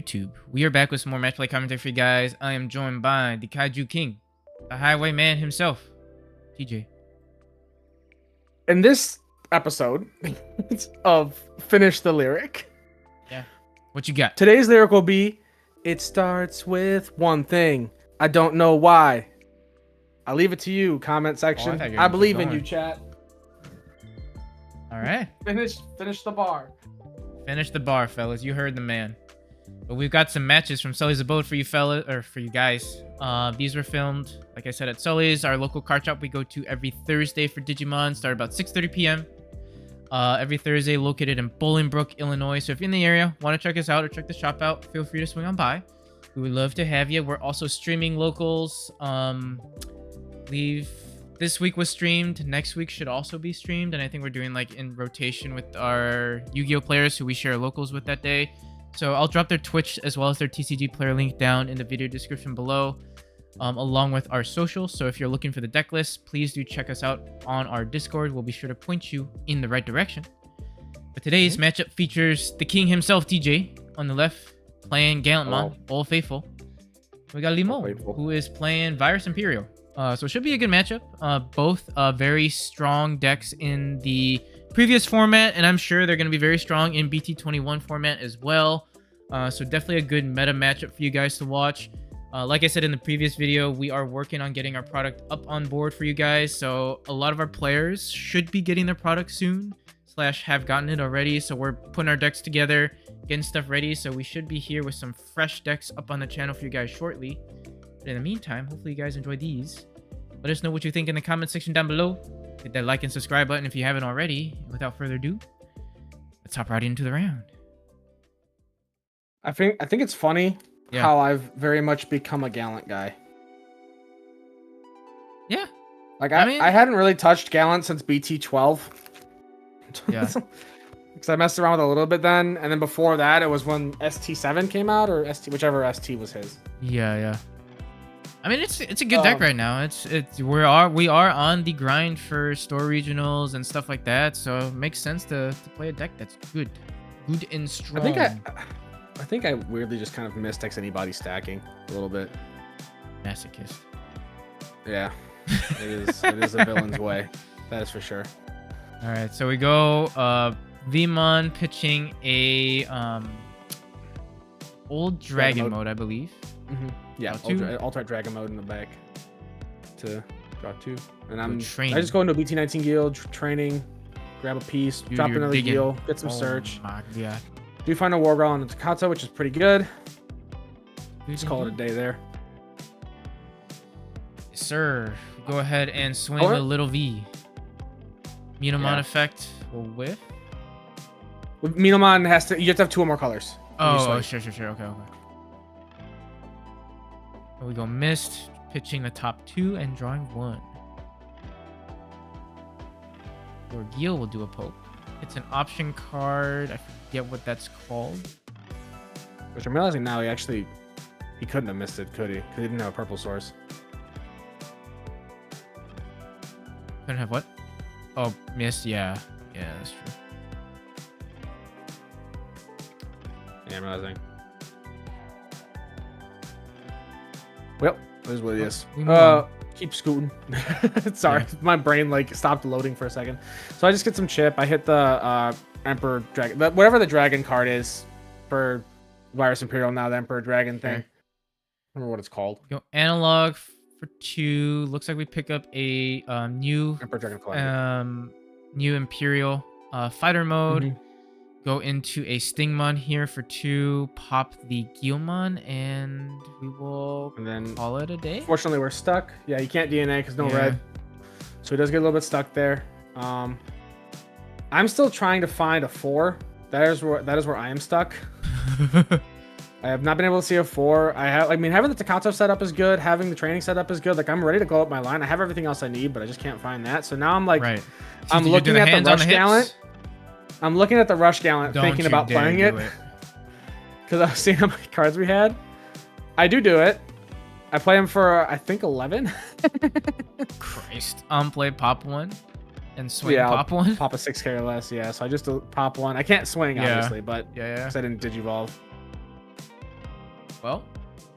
YouTube? We are back with some more match play commentary for you guys. I am joined by the Kaiju King, the Highwayman himself, TJ. In this episode of Finish the Lyric, Yeah. What you got? today's lyric will be, it starts with one thing. I don't know why. I'll leave it to you, comment section. I believe in you, chat. All right. Finish the bar. Finish the bar, fellas. You heard the man. But we've got some matches from Sully's Abode for you fellas, or for you guys. These were filmed, like I said, at Sully's, our local card shop we go to every Thursday for Digimon. Start about 6:30 p.m. Every Thursday, located in Bolingbrook, Illinois. So if you're in the area, want to check us out or check the shop out, feel free to swing on by. We would love to have you. We're also streaming locals. This week was streamed. Next week should also be streamed. And I think we're doing like in rotation with our Yu-Gi-Oh players who we share locals with that day. So I'll drop their Twitch as well as their TCG player link down in the video description below, along with our socials. So if you're looking for the deck list, please do check us out on our Discord. We'll be sure to point you in the right direction. But today's matchup features the king himself, TJ, on the left, playing Gallantmon, Old Faithful. We got Limon, who is playing Virus Imperial. So it should be a good matchup. Both very strong decks in the previous format, and I'm sure they're going to be very strong in BT-21 format as well. So definitely a good meta matchup for you guys to watch. Like I said in the previous video, we are working on getting our product up on board for you guys. So a lot of our players should be getting their product soon, / have gotten it already. So we're putting our decks together, getting stuff ready. So we should be here with some fresh decks up on the channel for you guys shortly. But in the meantime, hopefully you guys enjoy these. Let us know what you think in the comment section down below. Hit that like and subscribe button if you haven't already. Without further ado, let's hop right into the round. I think it's funny how I've very much become a Gallant guy. Yeah. Like I hadn't really touched Gallant since BT-12. Yeah. Because I messed around with it a little bit then, and then before that it was when ST7 came out, or whichever ST was his. Yeah. I mean, it's a good deck right now. We are on the grind for store regionals and stuff like that, so it makes sense to play a deck that's good and strong. I think I weirdly just kind of missed anybody stacking a little bit. Masochist. Yeah, it is a villain's way. That is for sure. All right, so we go Limon pitching a old dragon mode, I believe. Mm-hmm. Yeah, alt-right dragon mode in the back to draw 2. And I just go into a BT-19 guild, training, grab a piece, drop another guild, get some search. Yeah. Do find a war girl on the Takata, which is pretty good. Just call it a day there. Yes, sir. Go ahead and swing a little V. Minomon effect will whiff. With Minomon you have to have 2 or more colors. Oh, sure. Okay. Here we go, missed, pitching the top 2 and drawing 1. Your Gil will do a poke. It's an option card. I forget what that's called. Which I'm realizing now he couldn't have missed it, could he? Because he didn't have a purple source. Couldn't have what? Oh, missed, yeah. Yeah, that's true. Yeah, I'm realizing. Well, that is what it is. Keep scooting. Sorry, my brain stopped loading for a second. So I just get some chip. I hit the Emperor Dragon, whatever the dragon card is for Virus Imperial now, the Emperor Dragon thing. I don't remember what it's called. Go analog for 2. Looks like we pick up a new Emperor Dragon new Imperial fighter mode. Mm-hmm. Go into a Stingmon here for 2, pop the Gallantmon, and we will call it a day. Fortunately, we're stuck. Yeah, you can't DNA because no red. So he does get a little bit stuck there. I'm still trying to find a 4. That is where I am stuck. I have not been able to see a 4. having the Takata setup is good. Having the training setup is good. I'm ready to go up my line. I have everything else I need, but I just can't find that. So now I'm I'm looking at the Rush Gallant. I'm looking at the Rush Gallant, thinking about playing it. Because I was seeing how many cards we had. I do it. I play him for, I think, 11. Christ. Play pop 1 and swing pop 1? Pop a 6k or less, yeah. So I just pop 1. I can't swing, obviously, but yeah. because I didn't Digivolve. Well,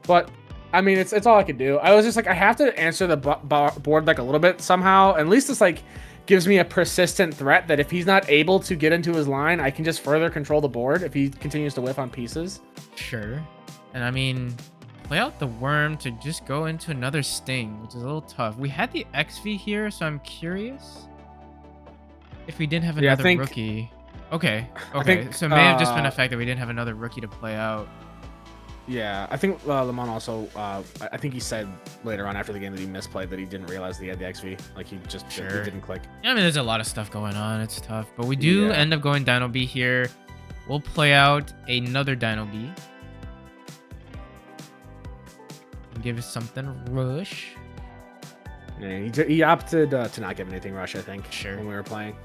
But I mean, it's all I could do. I was just like, I have to answer the board like a little bit somehow. At least it's like gives me a persistent threat that if he's not able to get into his line, I can just further control the board if he continues to whiff on pieces. sure. And I mean, play out the worm to just go into another sting, which is a little tough. We had the XV here, so I'm curious if we didn't have Yeah, I another think- rookie. Okay. I Okay. think, So it may have just been a fact that we didn't have another rookie to play out. Yeah, I think Limon also. I think he said later on after the game that he misplayed that he didn't realize that he had the XV. Like he just Sure. it didn't click. I mean, there's a lot of stuff going on. It's tough, but we do Yeah. end up going Dino B here. We'll play out another Dino B. Give us something rush. Yeah, he opted to not give anything rush. I think. Sure. When we were playing,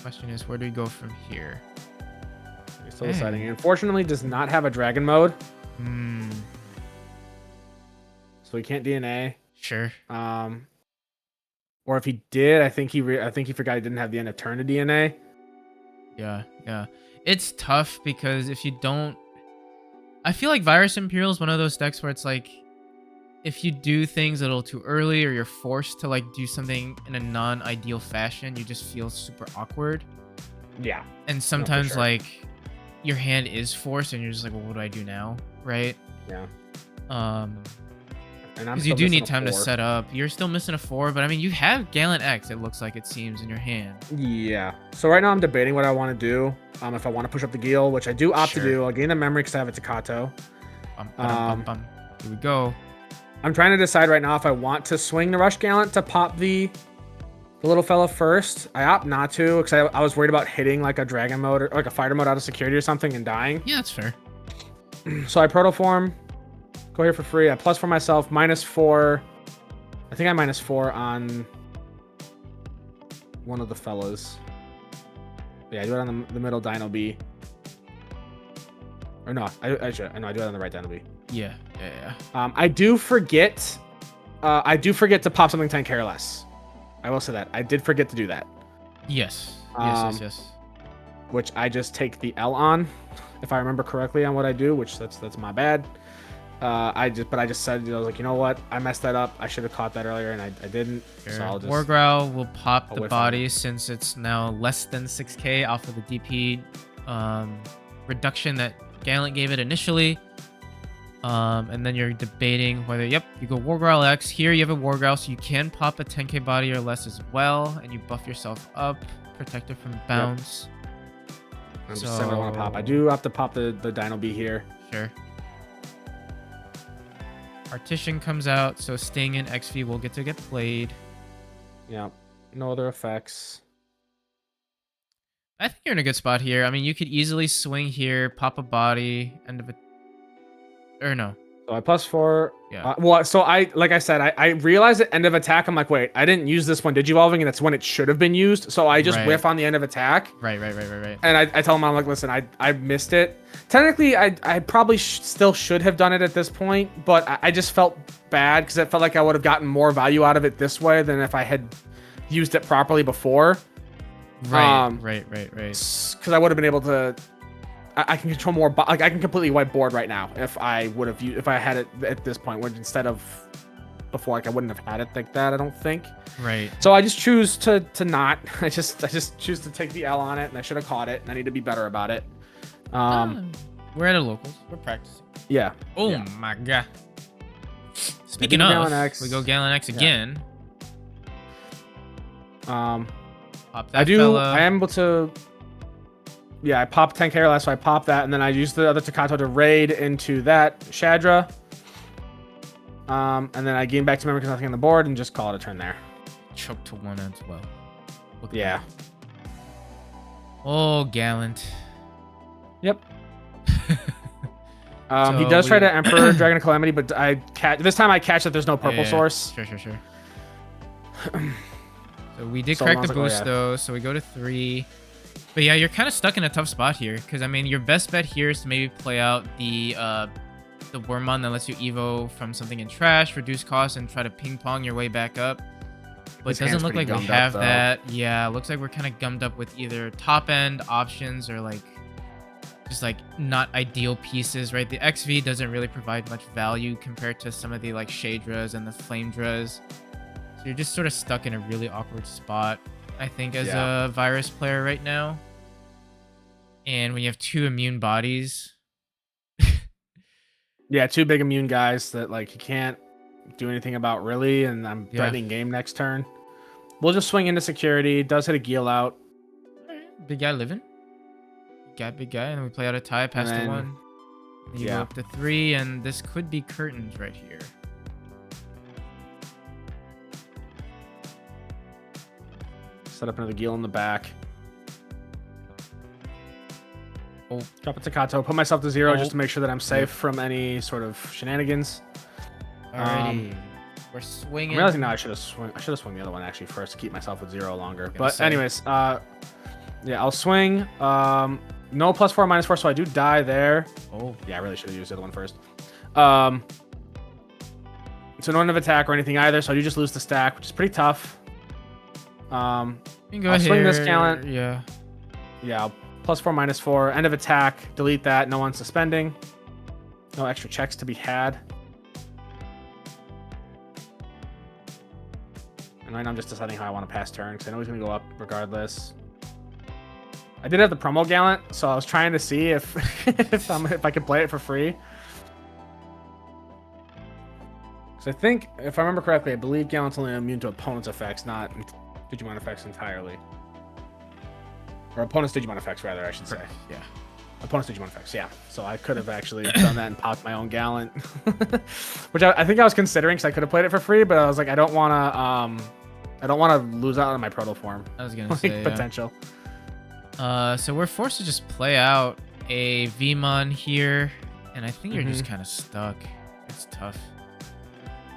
Question is, where do we go from here? he's still deciding. Unfortunately, does not have a dragon mode, Hmm. so he can't DNA. Sure. Or if he did, I think he forgot he didn't have the end of turn to DNA. Yeah. Yeah. It's tough because if you don't, I feel like Virus Imperial is one of those decks where it's like, if you do things a little too early or you're forced to like do something in a non-ideal fashion, you just feel super awkward. Yeah. And sometimes sure. like your hand is forced and you're just like, well, what do I do now? Right? Yeah. And I'm Because you still do missing need a time to 4. set up. You're still missing a 4, but I mean, you have Gallant X, it looks like it seems, in your hand. Yeah. So right now I'm debating what I want to do. If I want to push up the Gil, which I do opt Sure. to do. I'll gain the memory because I have a Takato. Bum. Here we go. I'm trying to decide right now if I want to swing the Rush Gallant to pop the little fella first. I opt not to because I was worried about hitting like a dragon mode or like a fighter mode out of security or something and dying. Yeah, that's fair. So I protoform, go here for free. I plus for myself, -4. I think I -4 on one of the fellas. Yeah, I do it on the middle Dino B. Or no, I do it on the right Dino B. Yeah. I do forget to pop something 10 care less. I will say that. I did forget to do that. Yes. Yes. Which I just take the L on, if I remember correctly on what I do, which that's my bad. I just said, I was like, you know what? I messed that up. I should have caught that earlier and I didn't. Sure. So I'll just War Growl will pop the whiff body since it's now less than 6k off of the DP reduction that Gallant gave it initially. And then you're debating whether, yep, you go War Growl X. Here you have a War Growl, so you can pop a 10k body or less as well, and you buff yourself up, protected from bounce. I'm just saying what I want to pop. I do have to pop the Dino B here. Sure. Partition comes out, so Sting and XV will get played. Yeah. No other effects. I think you're in a good spot here. I mean, you could easily swing here, pop a body, end of it. Or no. So I +4. Yeah. Well, so like I said, I realized at end of attack, I'm like, wait, I didn't use this one Digivolving, and that's when it should have been used. So I just Right. whiff on the end of attack. Right. And I tell him, I'm like, listen, I missed it. Technically, I probably still should have done it at this point, but I just felt bad because it felt like I would have gotten more value out of it this way than if I had used it properly before. Right. Because I would have been able to. I can control more. Like I can completely wipe board right now if I would have if I had it at this point, when instead of before, like I wouldn't have had it like that. I don't think. Right. So I just choose to not. I just choose to take the L on it, and I should have caught it, and I need to be better about it. We're at a locals. We're practicing. Yeah. Oh yeah. my god. Speaking of, Gallant X. we go Gallant X again. Pop that I do. fella. I am able to. Yeah, I popped 10k last, so I popped that, and then I used the other Takato to raid into that Shadra. And then I gain back to memory because nothing on the board, and just call it a turn there. Choke to 1 as well. Look at Yeah. that. Oh, Gallant. Yep. So He does try to Emperor Dragon of Calamity, but this time I catch that there's no purple Yeah. source. Sure. So we did So crack I the was like, oh, boost yeah. though, so we go to 3. But yeah, you're kind of stuck in a tough spot here, because I mean, your best bet here is to maybe play out the Wormmon that lets you evo from something in trash, reduce cost, and try to ping pong your way back up. But His it doesn't hand's look like pretty we gummed up, have though. that. Yeah, looks like we're kind of gummed up with either top end options or like just like not ideal pieces, right? The XV doesn't really provide much value compared to some of the like Shadras and the Flamedras. So you're just sort of stuck in a really awkward spot, I think, as a Virus player right now. And when you have 2 immune bodies. Yeah, 2 big immune guys that like you can't do anything about really, and I'm threatening game next turn. We'll just swing into security. Does hit a Geel out. Big guy living. Big guy, and then we play out a tie past the 1. And you go up to 3, and this could be curtains right here. Set up another Geel in the back. Oh. Drop a Takato. Put myself to 0 just to make sure that I'm safe from any sort of shenanigans. Alrighty. We're swinging. I'm realizing now I should have swung the other one actually first to keep myself with 0 longer. But anyways, yeah, I'll swing. No +4, -4, so I do die there. Oh. Yeah, I really should have used the other one first. So no end of attack or anything either, so I do just lose the stack, which is pretty tough. You can go I'll here. swing this Gallant. Yeah. Yeah, +4, -4. End of attack. Delete that. No one suspending. No extra checks to be had. And right now I'm just deciding how I want to pass turn because I know he's going to go up regardless. I did have the promo Gallant, so I was trying to see if if I could play it for free. So I think, if I remember correctly, I believe Gallant's only immune to opponent's effects, not Digimon effects entirely. Or opponent's Digimon effects, rather, I should say. Yeah. Opponent's Digimon effects, yeah. So I could have actually done that and popped my own Gallant. Which I think I was considering because I could have played it for free, but I was like, I don't want to lose out on my proto form. I was going to say, potential. So we're forced to just play out a Vmon here, and I think you're just kind of stuck. It's tough.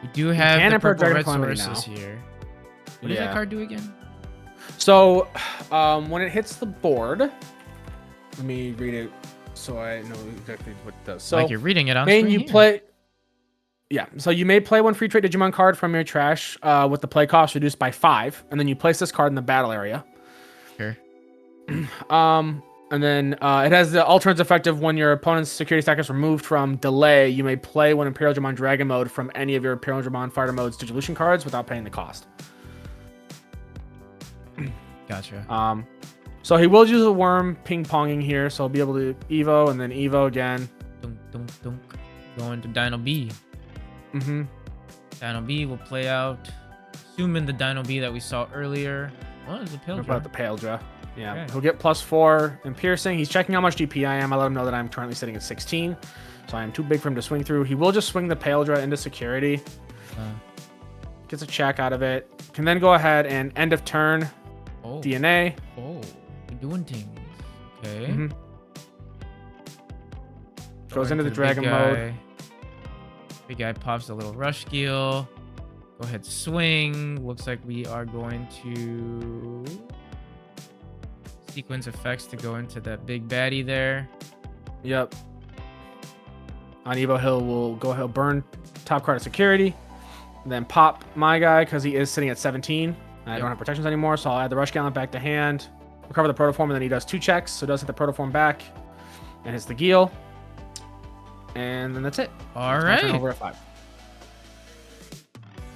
We do have the purple red sources here. What does that card do again? So, when it hits the board, let me read it so I know exactly what it does. So, like you're reading it on screen you here. play. Yeah, so you may play 1 free trade Digimon card from your trash with the play cost reduced by 5, and then you place this card in the battle area. Sure. And then it has the alternates effective when your opponent's security stack is removed from delay. You may play one Imperial Digimon Dragon mode from any of your Imperial Digimon Fighter mode's Digivolution cards without paying the cost. Gotcha. So he will use a worm ping-ponging here, so I'll be able to Evo and then Evo again. Dunk, dunk, dunk. Going to Dino B. Dino B will play out, assuming the Dino B that we saw earlier. Oh, it's a Pale Draw. About the Pale Draw. Yeah, okay. He'll get +4 in piercing. He's checking how much DP I am. I let him know that I'm currently sitting at 16, so I am too big for him to swing through. He will just swing the Pale Draw into security. Gets a check out of it. Can then go ahead and end of turn DNA. Oh, we're doing things. Okay. Goes into the Dragon mode. Big guy pops a little Rush Geel. Go ahead, swing. Looks like we are going to sequence effects to go into that big baddie there. Yep. On Evo Hill, we'll go ahead, burn top card of security, and then pop my guy because he is sitting at 17. I don't have protections anymore, so I'll add the Rush Gallant back to hand, recover the Protoform, and then he does 2 checks, so it does hit the Protoform back, and hits the Geel, and then that's it. All right. Turn over at 5.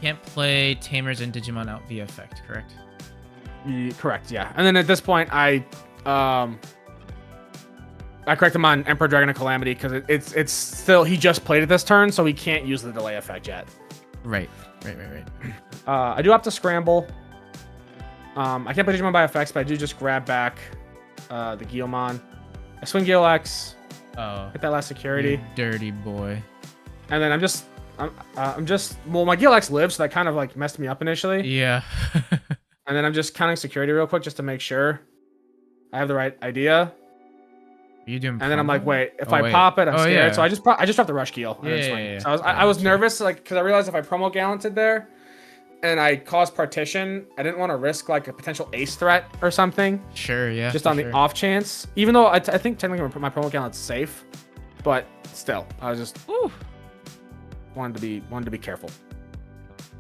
Can't play Tamers and Digimon out via effect, correct? Correct, yeah. And then at this point, I correct him on Emperor Dragon and Calamity because it's still, he just played it this turn, so he can't use the delay effect yet. Right. I do have to scramble. I can't play Digimon by effects, but I do just grab back the Guilmon. I swing Gale X. Hit that last security. You dirty boy. And then I'm just well, my Gale X lives, so that kind of like messed me up initially. Yeah. And then I'm just counting security real quick just to make sure I have the right idea. Are you doing? And then I'm like, wait, if I pop it, I'm scared. Yeah. So I just dropped the Rush Geel. Yeah. So I was nervous, like, because I realized if I promo Gallanted there, and I caused partition, I didn't want to risk like a potential ace threat or something. Sure, yeah. Just on the off chance. Even though I think technically my promo Gallant's safe, but still, I was just wanted to be careful.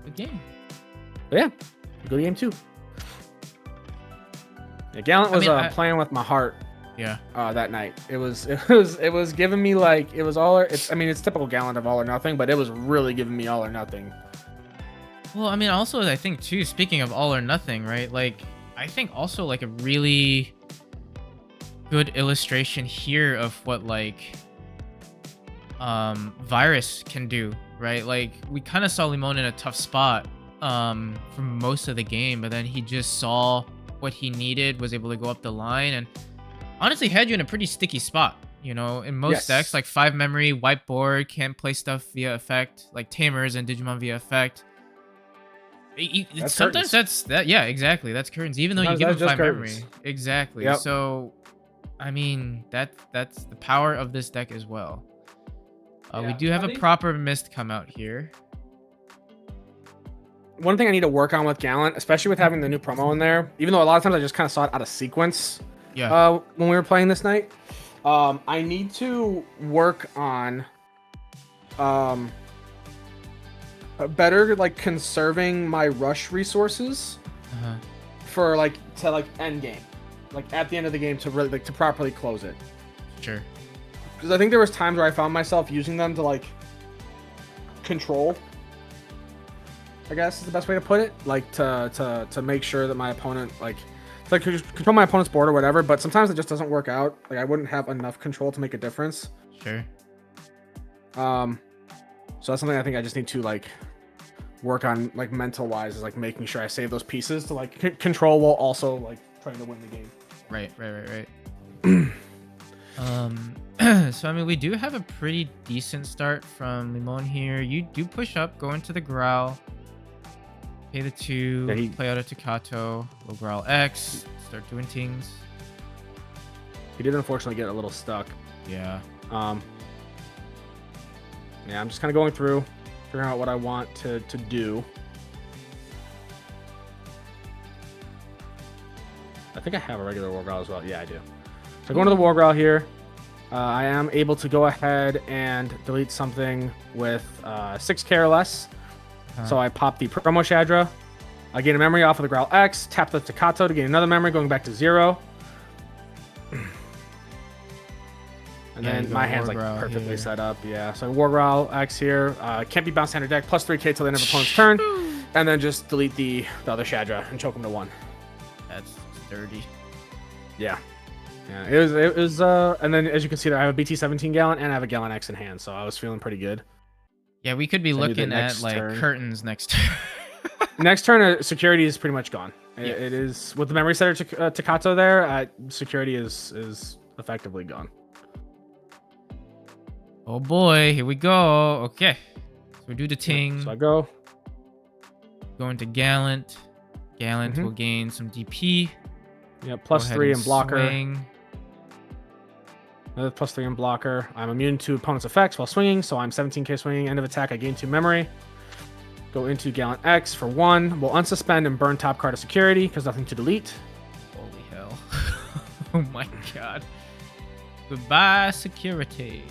Good game. But yeah, good game too. Yeah, Gallant was playing with my heart Yeah. That night. It was giving me like it was all. It's I mean it's typical Gallant of all or nothing, but it was really giving me all or nothing. Well, I mean, also I think too. Speaking of all or nothing, right? Like I think also like a really good illustration here of what like Virus can do, right? Like we kind of saw Limon in a tough spot for most of the game, but then he just saw what he needed, was able to go up the line, and honestly had you in a pretty sticky spot. You know, in most decks, like 5 memory, whiteboard, can't play stuff via effect, like Tamers and Digimon via effect. Sometimes that's that. Yeah, exactly. That's curtains. Even though you give him 5 memory, exactly. Yep. So, I mean, that's the power of this deck as well. We do have a proper mist come out here. One thing I need to work on with Gallant, especially with having the new promo in there, even though a lot of times I just kind of saw it out of sequence. Yeah. When we were playing this night, I need to work on better like conserving my rush resources for like end game, like at the end of the game to really like to properly close it. Sure. Because I think there was times where I found myself using them to like control, I guess is the best way to put it, like to make sure that my opponent like control my opponent's board or whatever, but sometimes it just doesn't work out. Like I wouldn't have enough control to make a difference. Sure. So that's something I think I just need to like work on, like mental wise, is like making sure I save those pieces to like control while also like trying to win the game. Right. So I mean, we do have a pretty decent start from Limon here. You do push up, go into the Growl, pay the 2, play out a Takato, go Growl X, start doing things. He did unfortunately get a little stuck. Yeah. Yeah, I'm just kind of going through, figuring out what I want to do. I think I have a regular War Growl as well. Yeah, I do. So going to the War Growl here, I am able to go ahead and delete something with 6k or less. So I pop the Promo Shadra. I gain a memory off of the Growl X, tap the Takato to gain another memory, going back to 0. And then my hand's like perfectly set up. Yeah, so War Growl X here. Can't be bounced under deck, plus 3k till the end of opponent's turn. And then just delete the other Shadra and choke him to 1. That's dirty. Yeah. Yeah, it was and then as you can see there, I have a BT-17 Gallant and I have a Gallant X in hand, so I was feeling pretty good. Yeah, we could be looking at like curtains next turn. Next turn, security is pretty much gone. It is with the memory setter Takato there. Security is effectively gone. Oh boy, here we go. Okay, so we do the ting. So I go into Gallant. Gallant will gain some DP. Yeah, plus 3 in blocker. Swing. Another plus 3 in blocker. I'm immune to opponent's effects while swinging, so I'm 17k swinging. End of attack, I gain 2 memory. Go into Gallant X for 1. We'll unsuspend and burn top card of security because nothing to delete. Holy hell. Oh my god. Goodbye, security.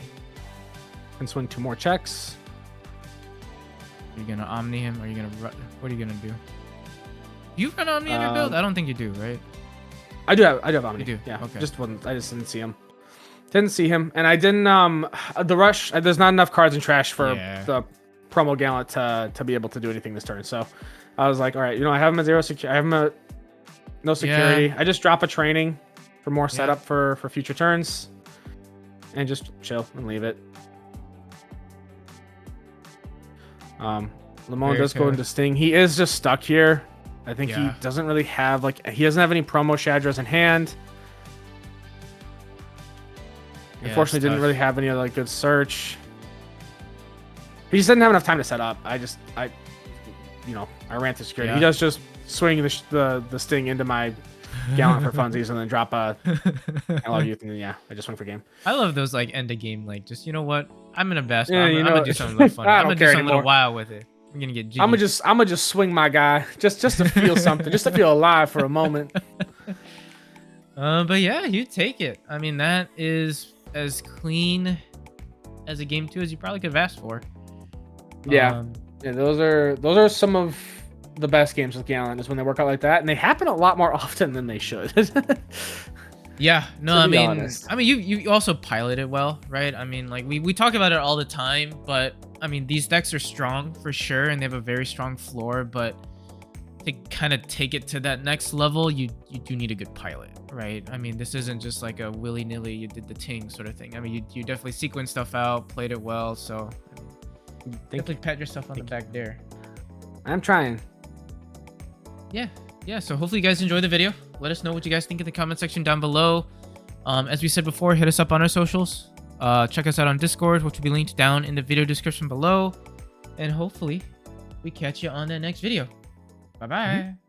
And swing 2 more checks. You're gonna Omni him, or are you gonna what are you gonna do? You run Omni in your build? I don't think you do, right? I do have Omni. You do? Yeah. Okay. I just didn't see him. Didn't see him, and I didn't. The rush. There's not enough cards in trash for the promo Gallant to be able to do anything this turn. So I was like, all right, I have him at 0 security. I have him at no security. Yeah. I just drop a training for more setup for future turns, and just chill and leave it. Limon does go into Sting. He is just stuck here. I think he doesn't really have he doesn't have any promo Shadras in hand. Unfortunately, didn't really have any other good search. He just didn't have enough time to set up. I ran through security. He does just swing the Sting into my Gallant for funsies and then drop a Hello Youth, and then I just went for game. I love those end of game just you know what, I'm in a best. I'm gonna do something a little fun. I'm gonna do something a little wild with it. I'm gonna get jiggy. I'm gonna just swing my guy just to feel something, just to feel alive for a moment. But yeah, you take it. I mean, that is as clean as a game 2 as you probably could have asked for. Yeah, those are some of the best games with Gallant, is when they work out like that, and they happen a lot more often than they should. Yeah, no, To I be mean, honest. you also pilot it well, right? I mean, like we talk about it all the time, but I mean, these decks are strong for sure, and they have a very strong floor. But to kind of take it to that next level, you do need a good pilot, right? I mean, this isn't just like a willy nilly you did the ting sort of thing. I mean, you definitely sequenced stuff out, played it well. So I mean, definitely pat yourself on the back there. I'm trying. Yeah, so hopefully you guys enjoy the video. Let us know what you guys think in the comment section down below. As we said before, hit us up on our socials. Check us out on Discord, which will be linked down in the video description below. And hopefully we catch you on the next video. Bye bye.